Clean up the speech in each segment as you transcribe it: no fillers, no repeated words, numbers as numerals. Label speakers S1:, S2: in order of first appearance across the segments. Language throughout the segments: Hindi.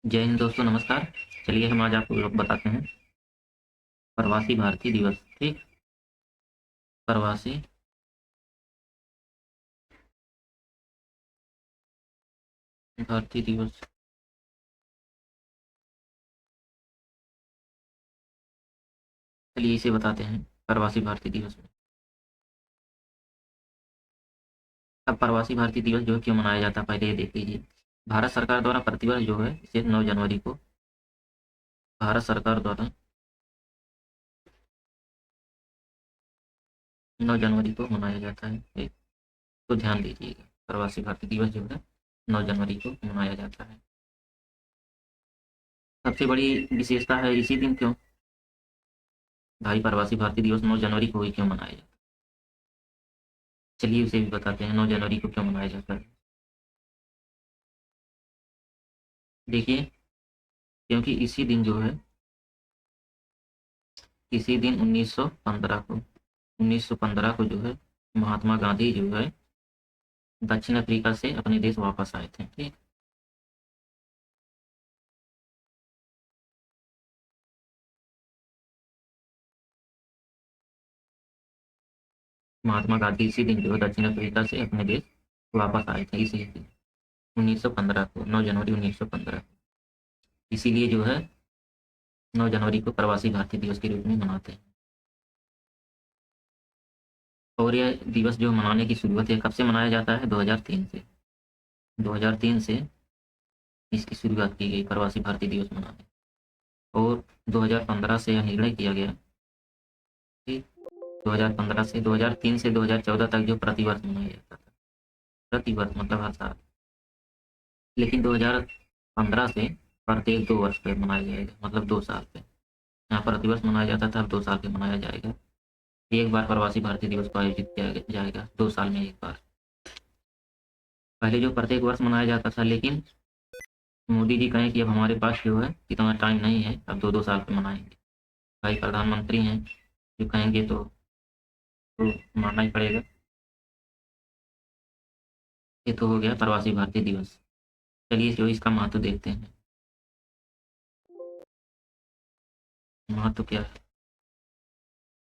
S1: जय हिंद दोस्तों, नमस्कार। चलिए हम आज आपको लोग बताते हैं प्रवासी भारतीय दिवस। ठीक, प्रवासी भारतीय दिवस। चलिए इसे बताते हैं प्रवासी भारतीय दिवस में। अब प्रवासी भारतीय दिवस जो है क्यों मनाया जाता है, पहले ये देख लीजिए। भारत सरकार द्वारा प्रतिवर्ष जो है इसे 9 जनवरी को भारत सरकार द्वारा 9 जनवरी को मनाया जाता है। एक तो ध्यान दीजिएगा, प्रवासी भारतीय दिवस जो है 9 जनवरी को मनाया जाता है। सबसे बड़ी विशेषता है इसी दिन क्यों भाई प्रवासी भारतीय दिवस 9 जनवरी को ही क्यों मनाया जाता है। चलिए उसे भी बताते हैं 9 जनवरी को क्यों मनाया जाता है। देखिए, क्योंकि इसी दिन 1915 को जो है महात्मा गांधी जो है दक्षिण अफ्रीका से अपने देश वापस आए थे। ठीक, महात्मा गांधी इसी दिन जो है दक्षिण अफ्रीका से अपने देश वापस आए थे, इसी दिन 1915 को, 9 जनवरी 1915। इसीलिए जो है 9 जनवरी को प्रवासी भारतीय दिवस के रूप में मनाते हैं। और यह दिवस जो मनाने की शुरुआत है कब से मनाया जाता है, 2003 से। 2003 से इसकी शुरुआत की गई प्रवासी भारतीय दिवस मनाने। और 2015 से यह निर्णय किया गया कि 2015 से 2003 से 2014 तक जो प्रतिवर्ष मनाया जाता था, प्रतिवर्ष मतलब हर साल। लेकिन 2015 से प्रत्येक 2 वर्ष पे मनाया जाएगा, मतलब 2 साल पे। यहाँ प्रतिवर्ष मनाया जाता था, अब 2 साल पे मनाया जाएगा। एक बार प्रवासी भारतीय दिवस को आयोजित किया जाएगा, 2 साल में एक बार। पहले जो प्रत्येक वर्ष मनाया जाता था, लेकिन मोदी जी कहें कि अब हमारे पास जो है इतना टाइम नहीं है, अब 2-2 साल पे मनाएंगे। भाई प्रधानमंत्री हैं, जो कहेंगे तो मानना ही पड़ेगा। ये तो हो गया प्रवासी भारतीय दिवस। चलिए जो इसका महत्व देखते हैं। महत्व क्या है?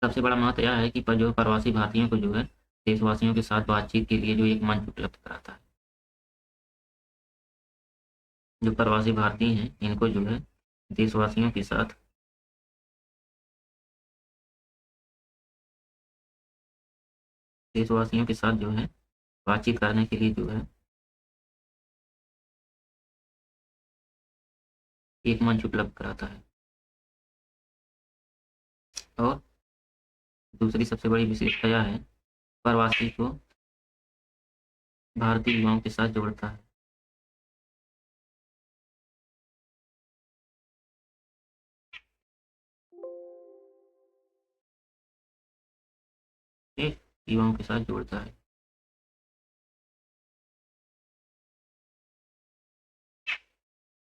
S1: सबसे बड़ा महत्व यह है कि जो प्रवासी भारतीयों को जो है देशवासियों के साथ बातचीत के लिए जो एक मंच उपलब्ध कराता है। जो प्रवासी भारतीय हैं इनको जो है देशवासियों के साथ जो है बातचीत करने के लिए जो है एक मंच उपलब्ध कराता है। और दूसरी सबसे बड़ी विशेषता यह है, प्रवासी को भारतीय युवाओं के साथ जोड़ता है। एक युवाओं के साथ जोड़ता है।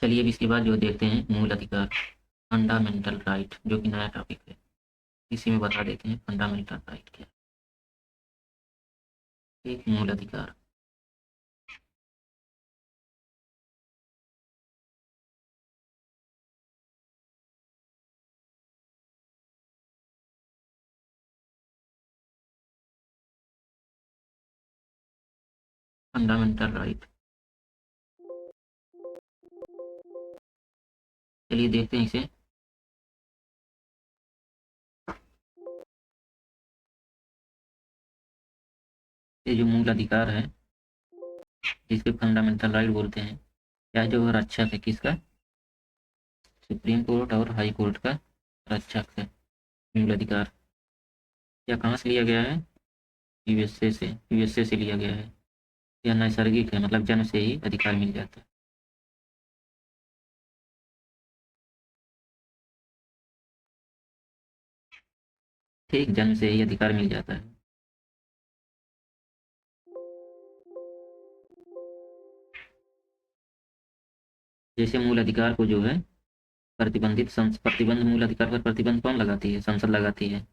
S1: चलिए अब इसके बाद जो देखते हैं मूल अधिकार, फंडामेंटल राइट, जो कि नया टॉपिक है। इसी में बता देते हैं फंडामेंटल राइट क्या है। एक मूल अधिकार। फंडामेंटल राइट, चलिए देखते हैं इसे। ये जो मूल अधिकार है जिसके फंडामेंटल राइट बोलते हैं, क्या जो रक्षक है किसका, सुप्रीम कोर्ट और हाई कोर्ट का रक्षक है मूल अधिकार। या कहाँ से लिया गया है, यूएसए से लिया गया है। यह नैसर्गिक है, मतलब जन्म से ही अधिकार मिल जाता है। ठीक, जन्म से ही अधिकार मिल जाता है। जैसे मूल अधिकार को जो है प्रतिबंध, मूल अधिकार पर प्रतिबंध कौन लगाती है, संसद लगाती है।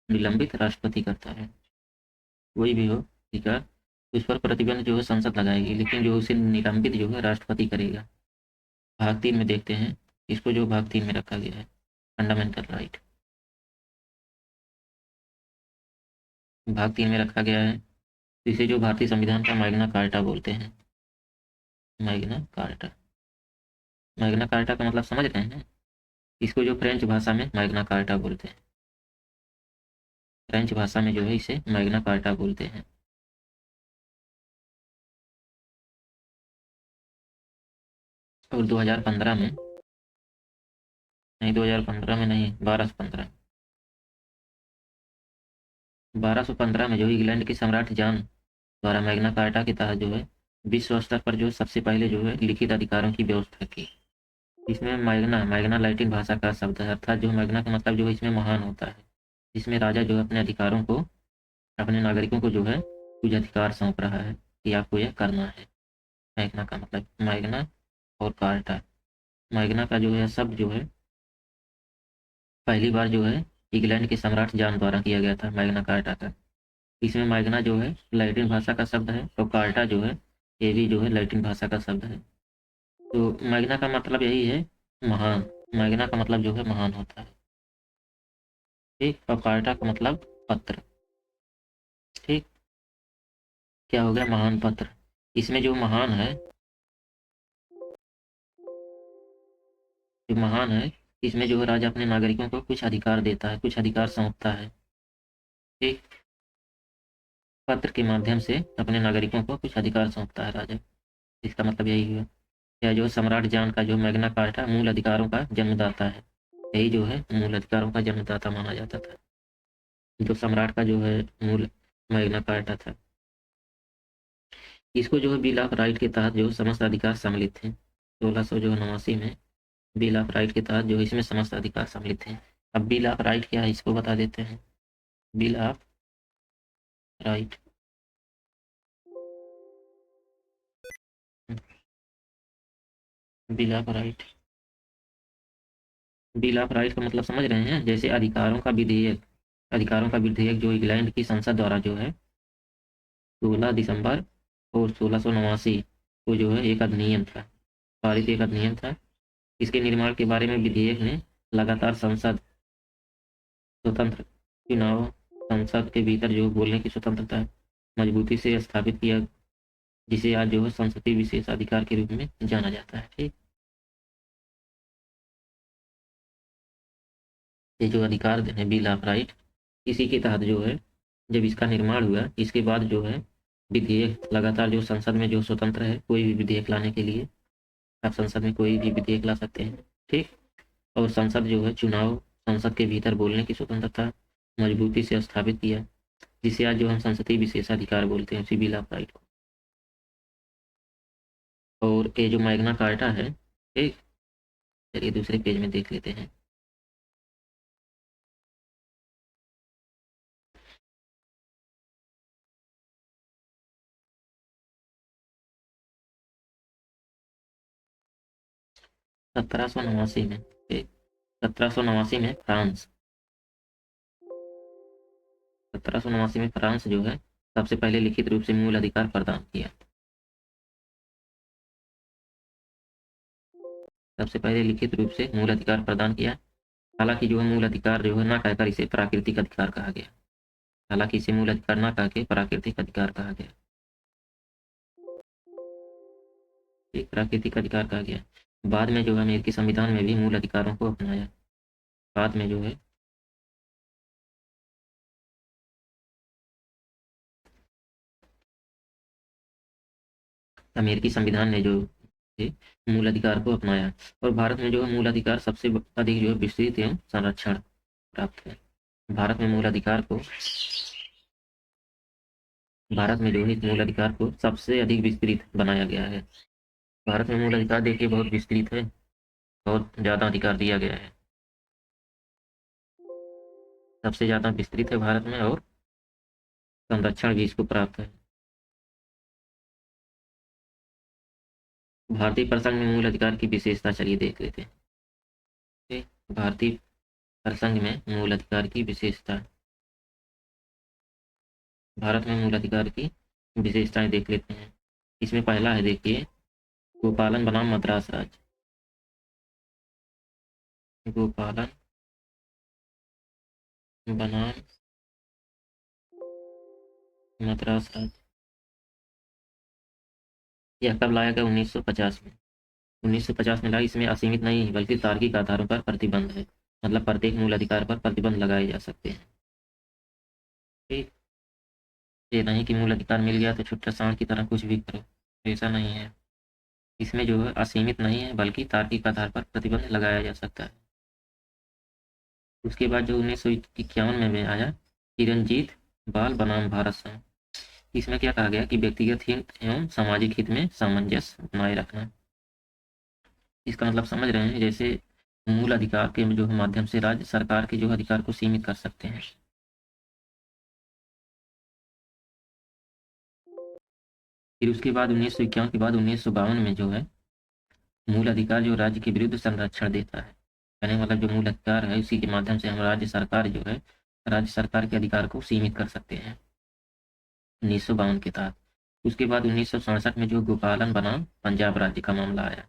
S1: निलंबित राष्ट्रपति करता है। कोई भी हो अधिकार, उस पर प्रतिबंध जो है संसद लगाएगी, लेकिन जो उसे निलंबित जो है राष्ट्रपति करेगा। भाग 3 में देखते हैं इसको, जो भाग 3 में रखा गया है फंडामेंटल राइट, भाग 3 में रखा गया है। तो इसे जो भारतीय संविधान का मैग्ना कार्टा बोलते हैं, मैग्ना कार्टा। मैग्ना कार्टा का मतलब समझ रहे हैं? इसको जो फ्रेंच भाषा में मैग्ना कार्टा बोलते हैं, फ्रेंच भाषा में जो है इसे मैग्ना कार्टा बोलते हैं। और 2015 में, नहीं 2015 में नहीं, 1215, 1215 में जो इंग्लैंड के सम्राट जॉन द्वारा मैग्ना कार्टा के तहत जो है विश्व स्तर पर जो सबसे पहले जो है लिखित अधिकारों की व्यवस्था की। इसमें मैग्ना, मैग्ना लैटिन भाषा का शब्द है, अर्थात जो मैग्ना का मतलब जो है इसमें महान होता है। इसमें राजा जो है अपने अधिकारों को, अपने नागरिकों को जो है कुछ अधिकार सौंप रहा है कि आपको यह करना है। मैग्ना का मतलब, मैग्ना और कार्टा, मैग्ना का जो है शब्द जो है पहली बार जो है इंग्लैंड के सम्राट जॉन द्वारा किया गया था, मैग्ना कार्टा का। इसमें मैग्ना जो है लैटिन भाषा का शब्द है और कार्टा जो है ये भी जो है लैटिन भाषा का शब्द है। तो मैग्ना का मतलब यही है महान, मैग्ना का मतलब जो है महान होता है, ठीक। और कार्टा का मतलब पत्र, ठीक। क्या हो गया? महान पत्र। इसमें जो महान है, जो महान है इसमें जो है राजा अपने नागरिकों को कुछ अधिकार देता है, कुछ अधिकार सौंपता है, ठीक। पत्र के माध्यम से अपने नागरिकों को कुछ अधिकार सौंपता है राजा, इसका मतलब यही है। यह जो सम्राट जॉन का जो मैग्ना कार्टा मूल अधिकारों का जन्मदाता है, यही जो है मूल अधिकारों का जन्मदाता माना जाता था, जो सम्राट का जो है मूल मैग्ना कार्टा था। इसको जो है बिल ऑफ राइट के तहत जो समस्त अधिकार सम्मिलित थे, 1689 में बिल ऑफ राइट के तहत जो इसमें समस्त अधिकार सम्मिलित थे। अब बिल ऑफ राइट क्या है इसको बता देते हैं। Bill of right, bill of right, bill of right का मतलब समझ रहे हैं? जैसे अधिकारों का विधेयक, अधिकारों का विधेयक जो इंग्लैंड की संसद द्वारा जो है 16 दिसंबर और 1689 को जो है एक अधिनियम था, पारित एक अधिनियम था। इसके निर्माण के बारे में विधेयक ने लगातार संसद, स्वतंत्र चुनाव, संसद के भीतर जो बोलने की स्वतंत्रता मजबूती से स्थापित किया, जिसे आज जो है संसदीय विशेषाधिकार के रूप में जाना जाता है, ठीक। ये जो अधिकार है बिल ऑफ राइट, इसी के तहत जो है जब इसका निर्माण हुआ इसके बाद जो है विधेयक लगातार जो संसद में जो स्वतंत्र है कोई भी विधेयक लाने के लिए, आप संसद में कोई भी विधेयक ला सकते हैं, ठीक। और संसद जो है चुनाव, संसद के भीतर बोलने की स्वतंत्रता मजबूती से स्थापित किया, जिसे आज जो हम संसदीय विशेषाधिकार बोलते हैं, उसी बिल ऑफ राइट को। और ये जो मैग्ना कार्टा है, ठीक, चलिए दूसरे पेज में देख लेते हैं। सत्रह सौ नवासी में, ठीक, 1789 में फ्रांस, 1789 में फ्रांस जो है सबसे पहले लिखित रूप से मूल अधिकार प्रदान किया, सबसे पहले लिखित रूप से मूल अधिकार प्रदान किया। हालांकि जो है मूल अधिकार जो है ना कहकर इसे प्राकृतिक अधिकार कहा गया, हालांकि इसे मूल अधिकार ना कह के प्राकृतिक अधिकार कहा गया, एक प्राकृतिक अधिकार कहा गया। बाद में जो है अमेरिकी संविधान में भी मूल अधिकारों को अपनाया, बाद में जो है अमेरिकी संविधान ने जो है मूल अधिकार को अपनाया। और भारत में जो है मूल अधिकार सबसे अधिक जो है विस्तृत एवं संरक्षण प्राप्त है। भारत में मूल अधिकार को, भारत में जो है इस मूल अधिकार को सबसे अधिक विस्तृत बनाया गया है। भारत में मूल अधिकार देखिए बहुत विस्तृत है, बहुत ज़्यादा अधिकार दिया गया है, सबसे ज़्यादा विस्तृत है भारत में, और संरक्षण भी इसको प्राप्त है। भारतीय प्रसंग में मूल अधिकार की विशेषता चलिए देख लेते हैं, ठीक? भारतीय प्रसंग में मूल अधिकार की विशेषता, भारत में मूल अधिकार की विशेषताएं देख लेते हैं। इसमें पहला है देखिए, गोपालन बनाम मद्रास राज्य, गोपालन बनाम मद्रास राज्य। यह कब लाया गया? 1950 में। 1950 में लाया। इसमें असीमित नहीं है बल्कि तार्किक आधारों पर प्रतिबंध है, मतलब प्रत्येक मूल अधिकार पर प्रतिबंध लगाए जा सकते हैं। ठीक, ये नहीं कि मूल अधिकार मिल गया तो छुट्टा सांड की तरह कुछ भी करो, ऐसा नहीं है। इसमें जो है असीमित नहीं है बल्कि तार्किक आधार पर प्रतिबंध लगाया जा सकता है। उसके बाद जो 1951 में आया चिरंजीत बाल बनाम भारत संघ। इसमें क्या कहा गया कि व्यक्तिगत हित एवं सामाजिक हित में सामंजस्य बनाए रखना। इसका मतलब समझ रहे हैं, जैसे मूल अधिकार के जो माध्यम से राज्य सरकार के जो अधिकार को सीमित कर सकते हैं। फिर उसके बाद 1951 के बाद 1952 में जो है मूल अधिकार जो राज्य के विरुद्ध संरक्षण देता है, यानी मतलब जो मूल अधिकार है उसी के माध्यम से हम राज्य सरकार जो है राज्य सरकार के अधिकार को सीमित कर सकते हैं 1952 के तहत। उसके बाद 1967 में जो गोपालन बनाम पंजाब राज्य का मामला आया,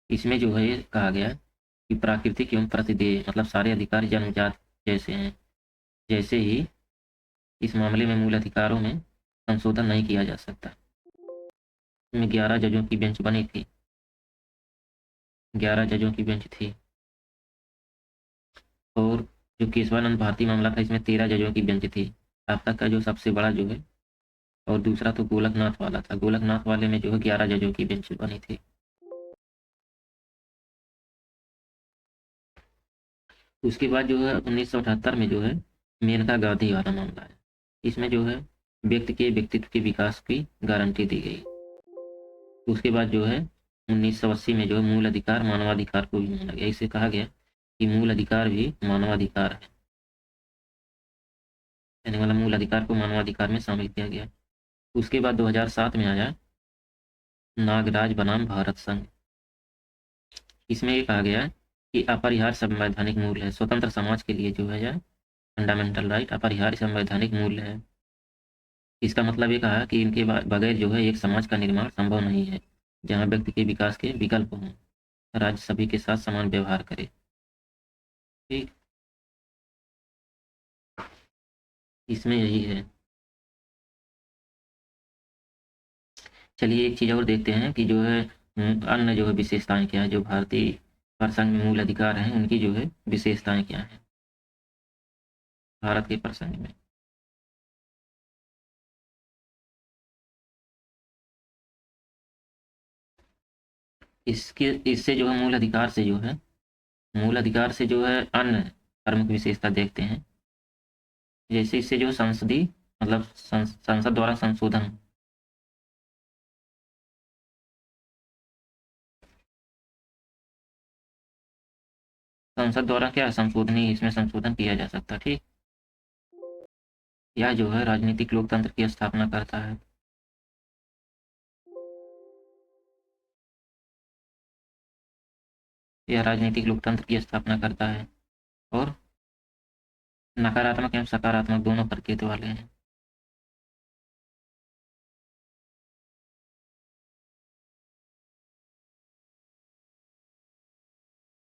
S1: इसमें जो है ये कहा गया कि प्राकृतिक एवं प्रतिदेय मतलब सारे अधिकार जन्मजात जैसे हैं, जैसे ही इस मामले में मूल अधिकारों में संशोधन नहीं किया जा सकता। इसमें 11 जजों की बेंच बनी थी, 11 जजों की बेंच थी। और जो केशवानंद भारती मामला था इसमें 13 जजों की बेंच थी। अब तक का जो सबसे बड़ा जो है, और दूसरा तो गोलकनाथ वाला था, गोलकनाथ वाले में जो है 11 जजों की बेंच बनी थी। उसके बाद जो है 1978 में जो है मेनका गांधी वाला मामला है। इसमें जो है व्यक्ति के व्यक्तित्व के विकास की गारंटी दी गई। उसके बाद जो है 1980 में जो है मूल अधिकार मानवाधिकार को भी माना गया। इसे कहा गया कि मूल अधिकार भी मानवाधिकार है, यानी मतलब मूल अधिकार को मानवाधिकार में शामिल किया गया। उसके बाद 2007 में आया नागराज बनाम भारत संघ। इसमें ये कहा गया कि अपरिहार्य संवैधानिक मूल्य है, स्वतंत्र समाज के लिए जो है यह फंडामेंटल राइट अपरिहार्य संवैधानिक मूल्य है। इसका मतलब ये कहा कि इनके बगैर जो है एक समाज का निर्माण संभव नहीं है जहाँ व्यक्ति के विकास के विकल्प हों, राज्य सभी के साथ समान व्यवहार करे। ठीक, इसमें यही है। चलिए एक चीज़ और देखते हैं कि जो है अन्य जो है विशेषताएं क्या है, जो भारतीय प्रसंग में मूल अधिकार हैं उनकी जो है विशेषताएं क्या हैं भारत के प्रसंग में। इसके इससे जो है मूल अधिकार से जो है अन्य प्रमुख विशेषता देखते हैं। जैसे इससे जो संसदीय मतलब संसद द्वारा संशोधन, संसद द्वारा क्या संशोधनीय इसमें संशोधन किया जा सकता है। ठीक, यह जो है राजनीतिक लोकतंत्र की स्थापना करता है। यह राजनीतिक लोकतंत्र की स्थापना करता है और नकारात्मक एवं सकारात्मक दोनों प्रकृति वाले हैं।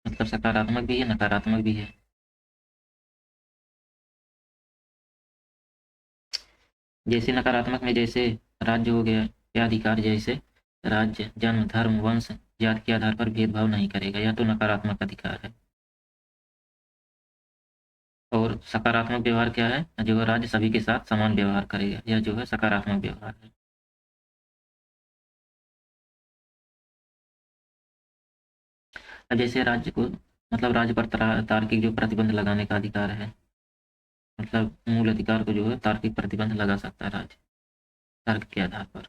S1: मतलब सकारात्मक भी है नकारात्मक भी है। जैसे नकारात्मक में जैसे राज्य हो गया या अधिकार, जैसे राज्य जन्म धर्म वंश जाति के आधार पर भेदभाव नहीं करेगा, यह तो नकारात्मक अधिकार है। और सकारात्मक व्यवहार क्या है, जो है राज्य सभी के साथ समान व्यवहार करेगा, यह जो है सकारात्मक व्यवहार है। अब जैसे राज्य को मतलब राज्य पर तार्किक जो प्रतिबंध लगाने का अधिकार है, मतलब मूल अधिकार को जो है तार्किक प्रतिबंध लगा सकता है राज्य तर्क के आधार पर।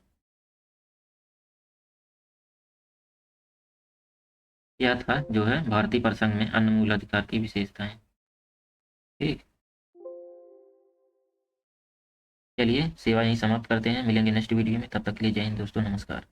S1: यह था जो है भारतीय प्रसंग में अन्य मूल अधिकार की विशेषताएं। ठीक, चलिए सेवा यहीं समाप्त करते हैं, मिलेंगे नेक्स्ट वीडियो में, तब तक के लिए जय हिंद दोस्तों, नमस्कार।